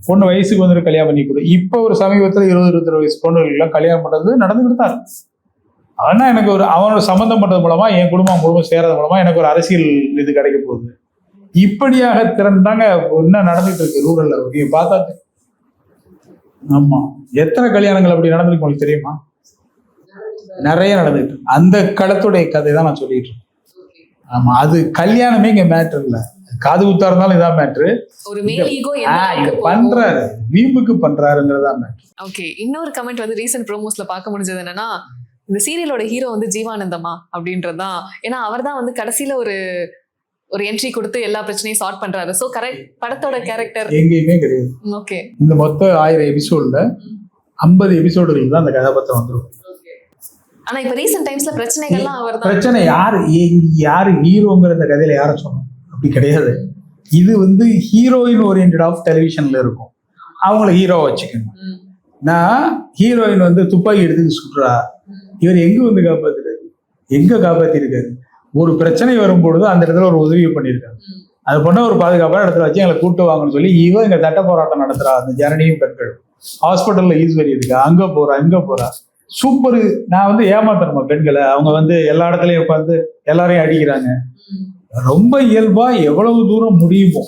பொண்ணு வயசுக்கு வந்துட்டு கல்யாணம் பண்ணி கொடு. இப்போ ஒரு சமீபத்தில் 20-22 வயசு பொண்ணுகள் எல்லாம் கல்யாணம் பண்றது நடந்துகிட்டு தான் இருக்கு. ஆனா எனக்கு ஒரு அவனோட சம்பந்தம் பண்றது மூலமா என் குடும்பம் சேர்றது மூலமா எனக்கு ஒரு அரசியல் இது கிடைக்க போகுது. இப்படியாக திறந்தாங்க இன்னும் நடந்துட்டு இருக்கு ரூரல்ல. நீங்க பார்த்தா ஆமா, எத்தனை கல்யாணங்கள் அப்படி நடந்திருக்கு உங்களுக்கு தெரியுமா? நிறைய நடந்துட்டு இருக்கு. அந்த களத்துடைய கதை தான் நான் சொல்லிட்டு இருக்கேன். ஆமா, அது கல்யாணமே இங்க மேட்ரு இல்ல. காது குத்தா இருந்தாலும் இதான் மேட்ரு. ஒரு மேல் ஈகோ பண்றாரு, வீம்புக்கு பண்றாருங்கிறதா மேட்ரு. ஓகே, இன்னொரு கமெண்ட் வந்து ரீசன்ட் ப்ரோமோஸ்ல பார்க்க முடிஞ்சது என்னன்னா, இந்த சீரியலோட ஹீரோ வந்து ஜீவானந்தமா அப்படின்றதுதான். ஏன்னா அவர் தான் வந்து கடைசியில ஒரு என்ட்ரி கொடுத்து எல்லா பிரச்சனையும் சார்ட் பண்றாரு. சோ கரெக்ட், படத்தோட கேரக்டர் எங்கேயுமே கிடையாது. ஓகே, இந்த மொத்த 1000 எபிசோட்ல 50 எபிசோடுகள் தான் அந்த கதாபாத்திரம் வந்துடும். ஆனா இப்ப ரீசன்ட் டைம்ஸ்ல பிரச்சனைகள்லாம் அவர் தான். பிரச்சனை யாரு ஹீரோங்கிற இந்த கதையில யார சொன்னோம்? அப்படி கிடையாது. இது வந்து ஹீரோயின் ஓரியன்ட் ஆஃப் டெலிவிஷன்ல இருக்கும். அவங்கள ஹீரோவா வச்சுக்கணும். நான் ஹீரோயின் வந்து துப்பாக்கி எடுத்து சுடுறா, இவர் எங்க வந்து காப்பாத்திருக்காரு? எங்க காப்பாத்திருக்காரு? ஒரு பிரச்சனை வரும்பொழுது அந்த இடத்துல ஒரு உதவி பண்ணியிருக்காரு. அது பண்ண ஒரு பாதுகாப்பான இடத்துல வச்சு எங்களை கூட்டு வாங்கன்னு சொல்லி இவன் இங்க சட்ட போராட்டம் நடத்துறா. அந்த ஜனனியும் பெண்கள் ஹாஸ்பிட்டல்ல ஈஸ்வரி இருக்கு, அங்க போறா. சூப்பர். நான் வந்து ஏமாத்தணுமா பெண்களை? அவங்க வந்து எல்லா இடத்துலயும் உட்காந்து எல்லாரையும் அடிக்கிறாங்க. ரொம்ப இயல்பா எவ்வளவு தூரம் முடியுமோ